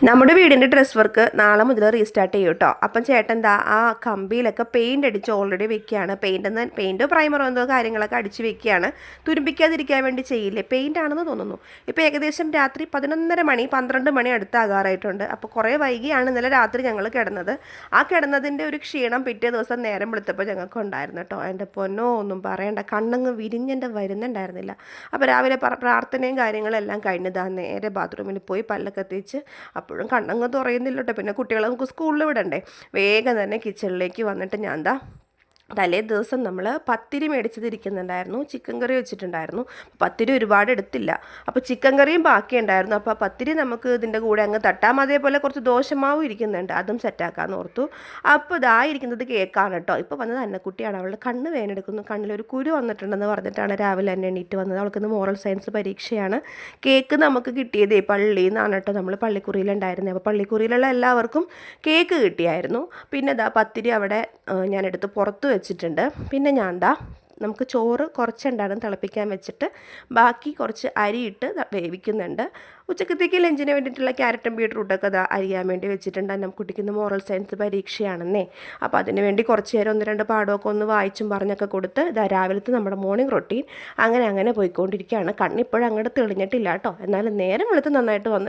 നമ്മുടെ വീടിൻ്റെ dress work നാളെ മുതൽ റീസ്റ്റാർട്ട് ചെയ്യും കേട്ടോ. അപ്പം ചേട്ടൻ എന്താ ആ കമ്പിയിലൊക്കെ പെയിൻ്റ് അടിച്ച് ഓൾറെഡി വെക്കുകയാണ്. പെയിൻറ്റ് പ്രൈമറോ എന്തോ കാര്യങ്ങളൊക്കെ അടിച്ച് വെക്കുകയാണ്. തുരുമ്പിക്കാതിരിക്കാൻ വേണ്ടി ചെയ്യില്ലേ, പെയിൻ്റ് ആണെന്ന് തോന്നുന്നു. ഇപ്പോൾ ഏകദേശം രാത്രി 11:30 മണി 12 മണി അടുത്താകാറായിട്ടുണ്ട്. അപ്പോൾ കുറേ വൈകിയാണ് ഇന്നലെ രാത്രി ഞങ്ങൾ കിടന്നത്. ആ കിടന്നതിൻ്റെ ഒരു ക്ഷീണം പിറ്റേ ദിവസം നേരം വെളുത്തപ്പോൾ ഞങ്ങൾക്ക് ഉണ്ടായിരുന്നു കേട്ടോ. എൻ്റെ പൊന്നോ ഒന്നും പറയണ്ട, കണ്ണങ്ങ് വിരിഞ്ഞെൻ്റെ വരുന്നുണ്ടായിരുന്നില്ല. അപ്പോൾ രാവിലെ പ്രാർത്ഥനയും കാര്യങ്ങളെല്ലാം കഴിഞ്ഞതാ നേരെ ബാത്റൂമിൽ പോയി പല്ലൊക്കെ തേച്ച് അപ്പോഴും കണ്ണങ്ങ് തുറയുന്നില്ല കേട്ടോ. പിന്നെ കുട്ടികളെ നമുക്ക് സ്കൂളിൽ വിടണ്ടേ. വേഗം തന്നെ കിച്ചണിലേക്ക് വന്നിട്ട് ഞാൻ എന്താ തലേ ദിവസം നമ്മൾ പത്തിരി മേടിച്ചതിരിക്കുന്നുണ്ടായിരുന്നു, ചിക്കൻ കറി വെച്ചിട്ടുണ്ടായിരുന്നു. പത്തിരി ഒരുപാട് എടുത്തില്ല, അപ്പോൾ ചിക്കൻ കറിയും ബാക്കിയുണ്ടായിരുന്നു. അപ്പോൾ പത്തിരി നമുക്ക് ഇതിൻ്റെ കൂടെ അങ്ങ് തട്ടാം. അതേപോലെ കുറച്ച് ദോശമാവും ഇരിക്കുന്നുണ്ട്, അതും സെറ്റാക്കാമെന്ന് ഓർത്തു. അപ്പോൾ ഇതായിരിക്കുന്നത് കേക്കാണ് കേട്ടോ. ഇപ്പോൾ വന്നത് അന്നക്കുട്ടിയാണ്. അവളുടെ കണ്ണ് വേനെടുക്കുന്നു, കണ്ണിലൊരു കുരു വന്നിട്ടുണ്ടെന്ന് പറഞ്ഞിട്ടാണ് രാവിലെ തന്നെ എണീറ്റ് വന്നത്. അവൾക്കിന്ന് മോറൽ സയൻസ് പരീക്ഷയാണ്. കേക്ക് നമുക്ക് കിട്ടിയതേ പള്ളിയിൽ നിന്നാണ് കേട്ടോ. നമ്മൾ പള്ളിക്കുറിയിലുണ്ടായിരുന്നത്. അപ്പോൾ പള്ളിക്കുറിയിലുള്ള എല്ലാവർക്കും കേക്ക് കിട്ടിയായിരുന്നു. പിന്നെ ഇതാ പത്തിരി അവിടെ ഞാനെടുത്ത് പുറത്ത് വെച്ചിട്ടുണ്ട്. പിന്നെ ഞാൻ നമുക്ക് ചോറ് കുറച്ചുണ്ടാകും തിളപ്പിക്കാൻ വെച്ചിട്ട് ബാക്കി കുറച്ച് അരിയിട്ട് വേവിക്കുന്നുണ്ട്. ഉച്ചക്കത്തേക്ക് ലഞ്ചിന് വേണ്ടിയിട്ടുള്ള ക്യാരറ്റും ബീട്രൂട്ടൊക്കെ അരിയാൻ വേണ്ടി വെച്ചിട്ടുണ്ട്. നമുക്ക് കുട്ടിക്കുന്ന മോറൽ സയൻസ് പരീക്ഷയാണെന്നേ. അപ്പോൾ അതിന് വേണ്ടി കുറച്ച് നേരം 1-2 പാഠമൊക്കെ ഒന്ന് വായിച്ചും പറഞ്ഞൊക്കെ കൊടുത്ത് രാവിലത്തെ നമ്മുടെ മോർണിംഗ് റൊട്ടീൻ അങ്ങനെ പോയിക്കൊണ്ടിരിക്കുകയാണ്. കണ്ണിപ്പോഴും അങ്ങോട്ട് തെളിഞ്ഞിട്ടില്ല കേട്ടോ. എന്നാലും നേരം വെളുത്ത് നന്നായിട്ട് വന്ന്